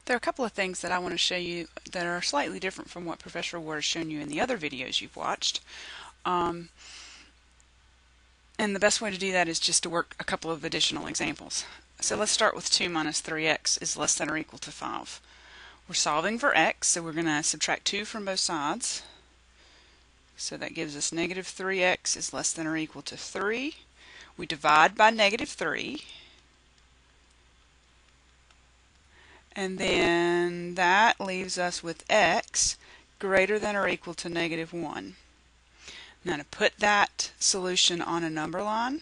There are a couple of things that I want to show you that are slightly different from what Professor Ward has shown you in the other videos you've watched. And the best way to do that is just to work a couple of additional examples. So let's start with 2 minus 3x is less than or equal to 5. We're solving for x, so we're going to subtract 2 from both sides. So that gives us negative 3x is less than or equal to 3. We divide by negative 3. And then that leaves us with x greater than or equal to negative 1. Now to put that solution on a number line,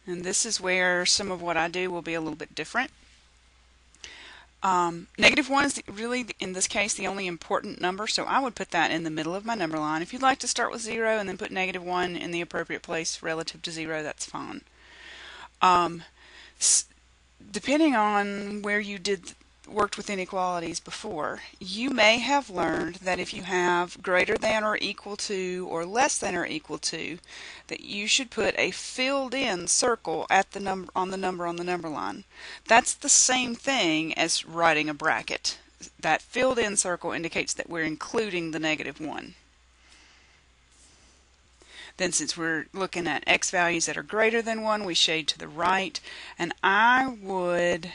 and this is where some of what I do will be a little bit different. Negative 1 is really, in this case, the only important number, so I would put that in the middle of my number line. If you'd like to start with 0 and then put negative 1 in the appropriate place relative to 0, that's fine. Depending on where you worked with inequalities before, you may have learned that if you have greater than or equal to or less than or equal to, that you should put a filled in circle at the number on the number line. That's the same thing as writing a bracket. That filled in circle indicates that we're including the negative 1. Then since we're looking at x values that are greater than 1, we shade to the right, and I would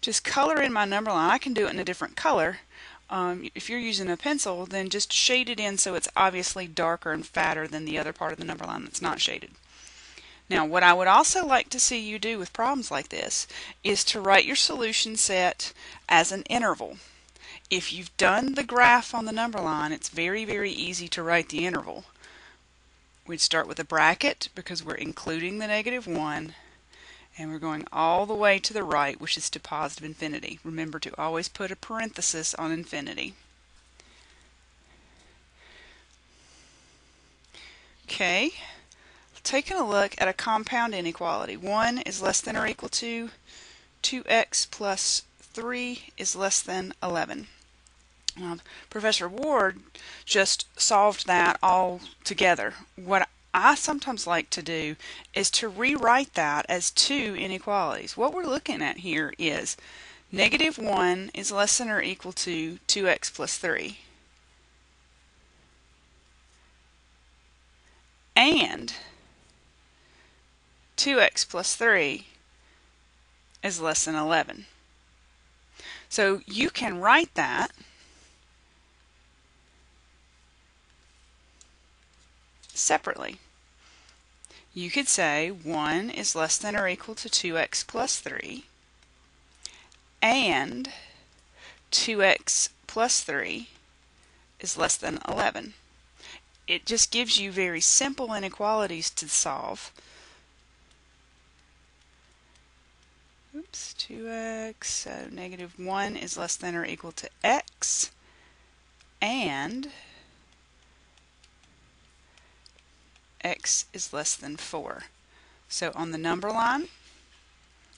just color in my number line. I can do it in a different color. If you're using a pencil, then just shade it in so it's obviously darker and fatter than the other part of the number line that's not shaded. Now, what I would also like to see you do with problems like this is to write your solution set as an interval. If you've done the graph on the number line, it's very, very easy to write the interval. We'd start with a bracket because we're including the negative 1. And we're going all the way to the right, which is to positive infinity. Remember to always put a parenthesis on infinity. Okay, taking a look at a compound inequality. 1 is less than or equal to 2x plus 3 is less than 11. Professor Ward just solved that all together. What I sometimes like to do is to rewrite that as two inequalities. What we're looking at here is negative 1 is less than or equal to 2x plus 3. And 2x plus 3 is less than 11. So you can write that separately. You could say 1 is less than or equal to 2x plus 3 and 2x plus 3 is less than 11. It just gives you very simple inequalities to solve. Oops, 2x, so negative 1 is less than or equal to x and x is less than 4. So on the number line,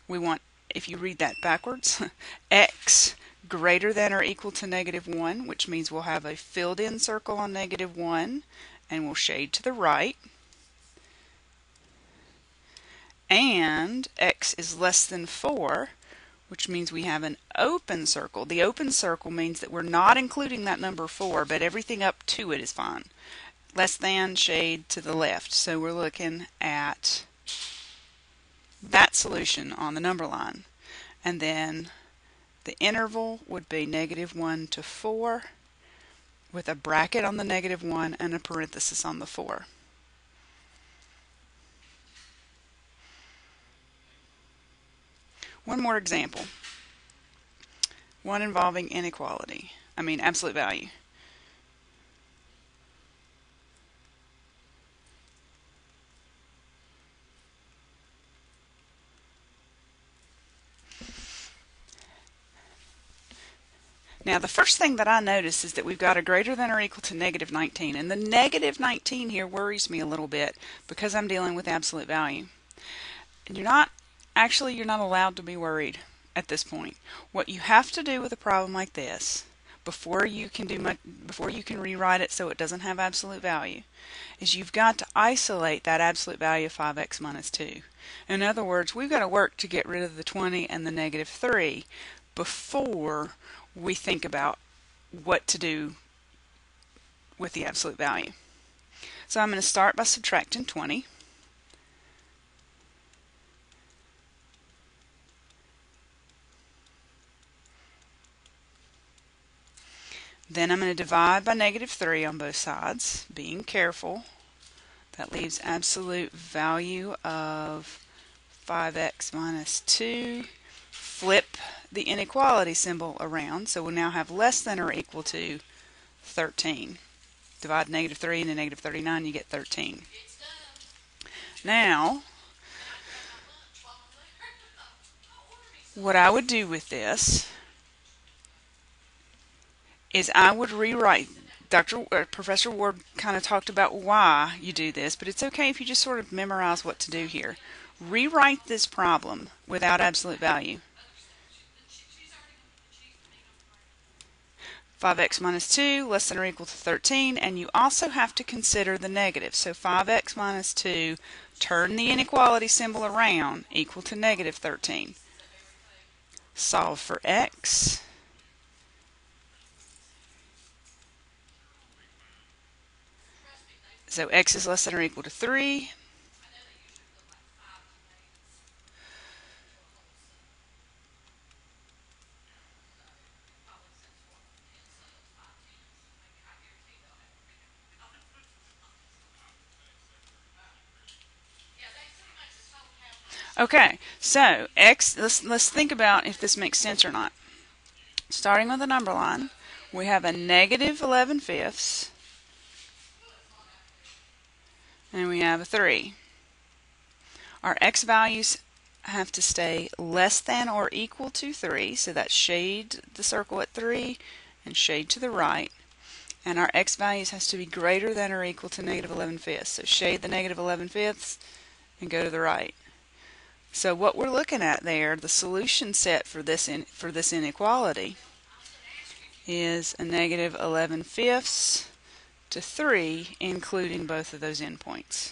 we want, if you read that backwards, x greater than or equal to negative 1, which means we'll have a filled in circle on negative 1 and we'll shade to the right. And x is less than 4, which means we have an open circle. The open circle means that we're not including that number 4, but everything up to it is fine. Less than, shade to the left. So we're looking at that solution on the number line. And then the interval would be negative 1 to 4 with a bracket on the negative 1 and a parenthesis on the 4. One more example. One involving absolute value. Now the first thing that I notice is that we've got a greater than or equal to negative 19, and the negative 19 here worries me a little bit because I'm dealing with absolute value. And you're not allowed to be worried at this point. What you have to do with a problem like this, before you can rewrite it so it doesn't have absolute value, is you've got to isolate that absolute value of 5x minus 2. In other words, we've got to work to get rid of the 20 and the negative 3 before we think about what to do with the absolute value. So I'm going to start by subtracting 20. Then I'm going to divide by negative 3 on both sides, being careful. That leaves absolute value of 5x minus 2. Flip the inequality symbol around, so we'll now have less than or equal to 13. Divide negative 3 into negative 39, you get 13. Now, what I would do with this is I would rewrite. Professor Ward kind of talked about why you do this, but it's okay if you just sort of memorize what to do here. Rewrite this problem without absolute value. 5x minus 2 less than or equal to 13, and you also have to consider the negative. So 5x minus 2, turn the inequality symbol around, equal to negative 13. Solve for x. So x is less than or equal to 3. Okay, so x, let's think about if this makes sense or not. Starting with the number line, we have a negative 11/5, and we have a 3. Our x values have to stay less than or equal to 3, so that's shade the circle at 3 and shade to the right. And our x values has to be greater than or equal to negative 11/5, so shade the negative 11/5 and go to the right. So what we're looking at there, the solution set for this inequality is a negative 11/5 to 3, including both of those endpoints.